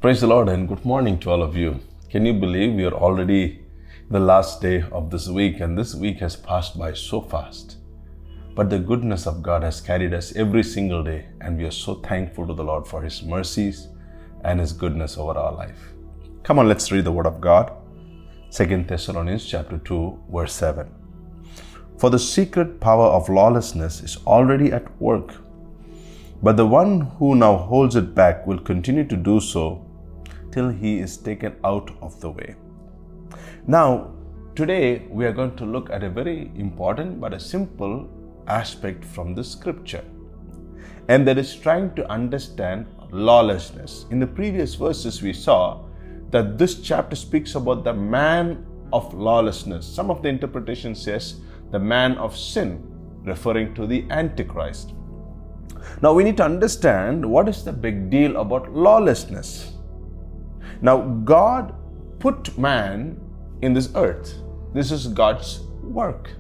Praise the Lord and good morning to all of you. Can you believe we are already the last day of this week, and this week has passed by so fast? But the goodness of God has carried us every single day, and we are so thankful to the Lord for His mercies and His goodness over our life. Come on, let's read the Word of God. 2 Thessalonians chapter 2, verse 7. For the secret power of lawlessness is already at work, but the one who now holds it back will continue to do so till he is taken out of the way. Now, today we are going to look at a very important but a simple aspect from the scripture, and that is trying to understand lawlessness. In the previous verses, we saw that this chapter speaks about the man of lawlessness. Some of the interpretation says the man of sin, referring to the Antichrist. Now we need to understand what is the big deal about lawlessness. Now God put man in this earth. This is God's work.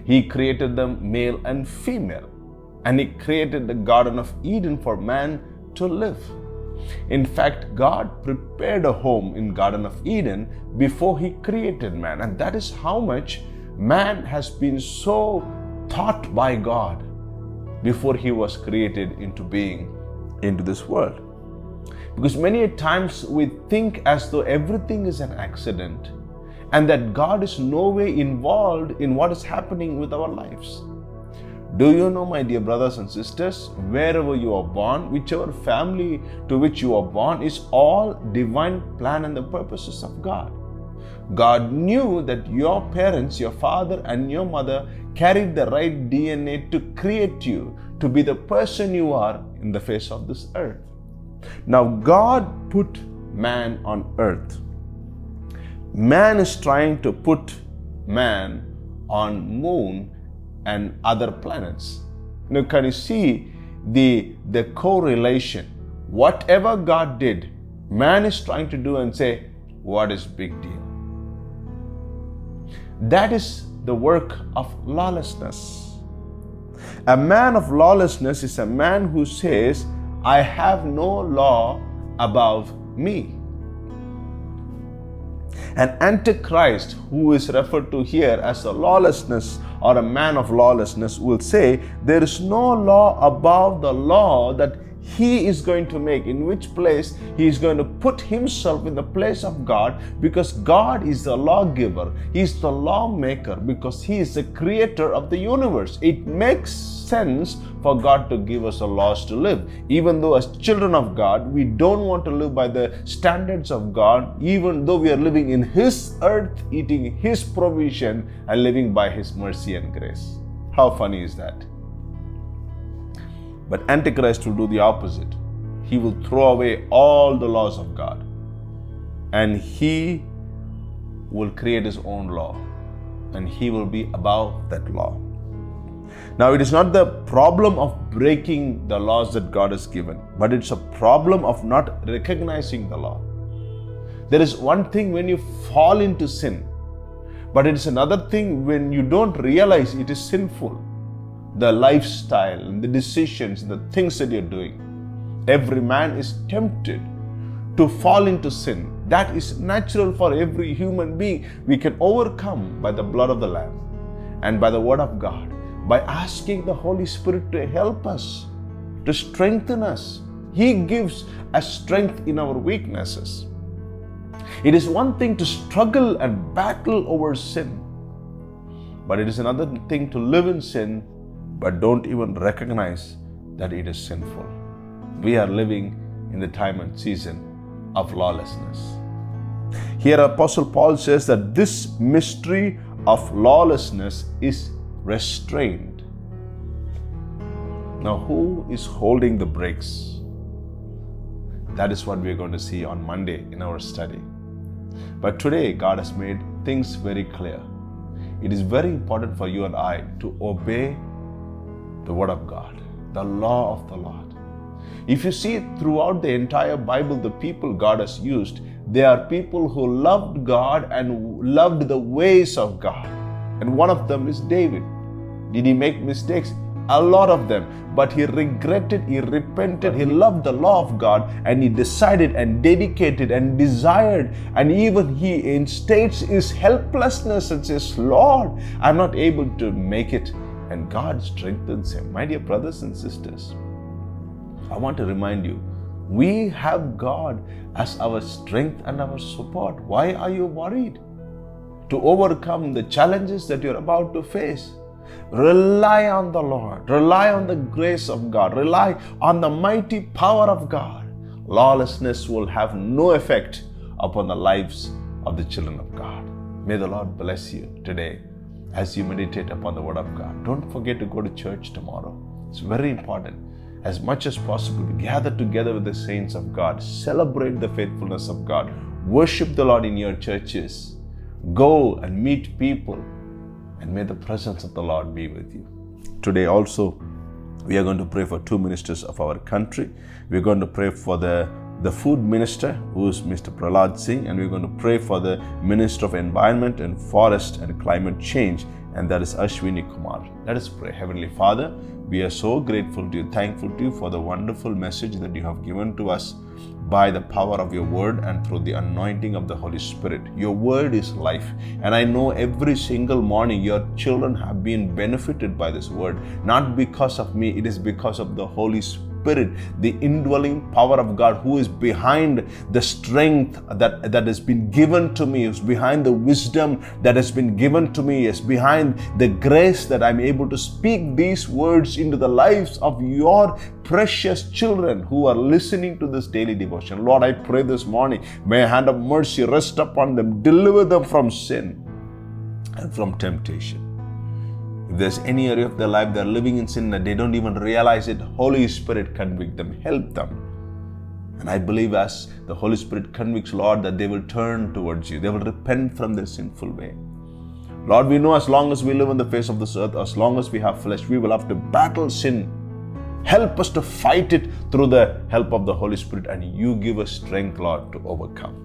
He created them male and female, and He created the Garden of Eden for man to live. In fact, God prepared a home in Garden of Eden before He created man, and that is how much man has been so taught by God before he was created into being into this world. Because many times we think as though everything is an accident and that God is no way involved in what is happening with our lives. Do you know, my dear brothers and sisters, wherever you are born, whichever family to which you are born, is all divine plan and the purposes of God. God knew that your parents, your father and your mother, carried the right DNA to create you to be the person you are in the face of this earth. Now God put man on earth. Man is trying to put man on moon and other planets. Now can you see the correlation? Whatever God did, man is trying to do and say, what is big deal? That is the work of lawlessness. A man of lawlessness is a man who says, I have no law above me. An Antichrist, who is referred to here as a lawlessness or a man of lawlessness, will say there is no law above the law that he is going to make, in which place he is going to put himself in the place of God, because God is the lawgiver, He is the lawmaker, because He is the creator of the universe. It makes sense for God to give us a laws to live. Even though as children of God, we don't want to live by the standards of God, even though we are living in His earth, eating His provision and living by His mercy and grace. How funny is that? But Antichrist will do the opposite. He will throw away all the laws of God, and he will create his own law, and he will be above that law. Now, it is not the problem of breaking the laws that God has given, but it's a problem of not recognizing the law. There is one thing when you fall into sin, but it is another thing when you don't realize it is sinful. The lifestyle and the decisions and the things that you're doing. Every man is tempted to fall into sin. That is natural for every human being. We can overcome by the blood of the Lamb and by the word of God, by asking the Holy Spirit to help us, to strengthen us. He gives us strength in our weaknesses. It is one thing to struggle and battle over sin, but it is another thing to live in sin but don't even recognize that it is sinful. We are living in the time and season of lawlessness. Here Apostle Paul says that this mystery of lawlessness is restrained. Now, who is holding the brakes? That is what we are going to see on Monday in our study. But today, God has made things very clear. It is very important for you and I to obey the Word of God, the law of the Lord. If you see throughout the entire Bible, the people God has used, they are people who loved God and loved the ways of God. And one of them is David. Did he make mistakes? a lot of them. But he regretted, he repented, he loved the law of God, and he decided and dedicated and desired, and even he instates his helplessness and says, Lord, I'm not able to make it. And God strengthens him. My dear brothers and sisters, I want to remind you, we have God as our strength and our support. Why are you worried? To overcome the challenges that you're about to face, rely on the Lord. Rely on the grace of God. Rely on the mighty power of God. Lawlessness will have no effect upon the lives of the children of God. May the Lord bless you today as you meditate upon the Word of God. Don't forget to go to church tomorrow. It's very important. As much as possible, gather together with the saints of God. Celebrate the faithfulness of God. Worship the Lord in your churches. Go and meet people, and may the presence of the Lord be with you. Today also, we are going to pray for two ministers of our country. We're going to pray for the food minister, who is Mr. Prahlad Singh, and we're going to pray for the Minister of Environment and Forest and Climate Change, and that is Ashwini Kumar. Let us pray. Heavenly Father, we are so grateful to you, thankful to you for the wonderful message that you have given to us by the power of your word and through the anointing of the Holy Spirit. Your word is life. And I know every single morning your children have been benefited by this word. Not because of me, it is because of the Holy Spirit, the indwelling power of God, who is behind the strength that has been given to me, is behind the wisdom that has been given to me, is behind the grace that I'm able to speak these words into the lives of your precious children who are listening to this daily devotion. Lord, I pray this morning, may a hand of mercy rest upon them, deliver them from sin and from temptation. If there's any area of their life they're living in sin that they don't even realize it, Holy Spirit convict them, help them. And I believe as the Holy Spirit convicts, Lord, that they will turn towards you. They will repent from their sinful way. Lord, we know as long as we live on the face of this earth, as long as we have flesh, we will have to battle sin. Help us to fight it through the help of the Holy Spirit, and you give us strength, Lord, to overcome.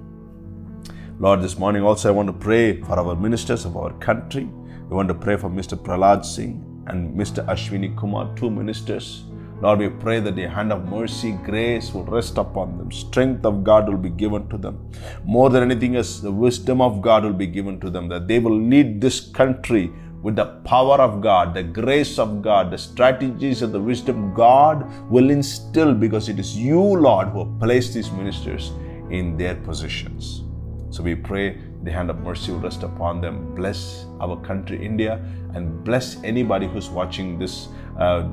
Lord, this morning also I want to pray for our ministers of our country. We want to pray for Mr. Prahlad Singh and Mr. Ashwini Kumar, two ministers. Lord, we pray that the hand of mercy, grace will rest upon them. Strength of God will be given to them. More than anything else, the wisdom of God will be given to them, that they will lead this country with the power of God, the grace of God, the strategies and the wisdom God will instill, because it is you, Lord, who have placed these ministers in their positions. So we pray the hand of mercy will rest upon them. Bless our country, India, and bless anybody who's watching this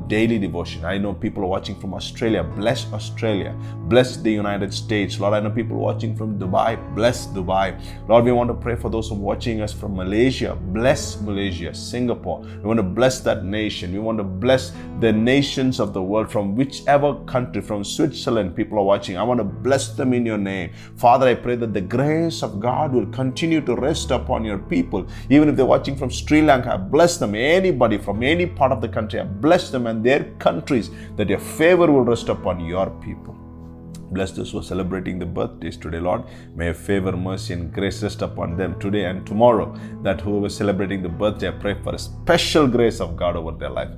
daily devotion. I know people are watching from Australia. Bless Australia. Bless the United States. Lord, I know people watching from Dubai. Bless Dubai. Lord, we want to pray for those who are watching us from Malaysia. Bless Malaysia, Singapore. We want to bless that nation. We want to bless the nations of the world, from whichever country, from Switzerland, people are watching. I want to bless them in your name. Father, I pray that the grace of God will continue to rest upon your people. Even if they're watching from Sri Lanka, bless them. Anybody from any part of the country, bless them and their countries, that your favor will rest upon your people. Bless those who are celebrating the birthdays today, Lord. May your favor, mercy, and grace rest upon them today and tomorrow. That whoever is celebrating the birthday, I pray for a special grace of God over their life.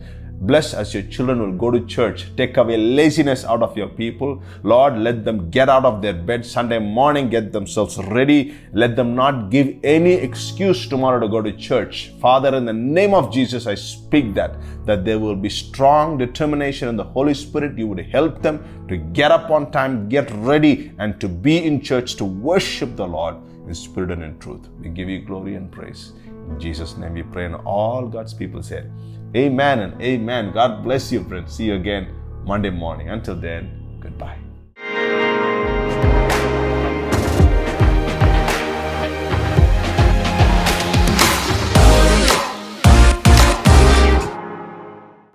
Bless as your children will go to church. Take away laziness out of your people. Lord, let them get out of their bed Sunday morning, get themselves ready. Let them not give any excuse tomorrow to go to church. Father, in the name of Jesus, I speak that there will be strong determination in the Holy Spirit. You would help them to get up on time, get ready, and to be in church to worship the Lord in spirit and in truth. We give you glory and praise. In Jesus' name we pray, and all God's people said, Amen and amen. God bless you, friends. See you again Monday morning. Until then, goodbye.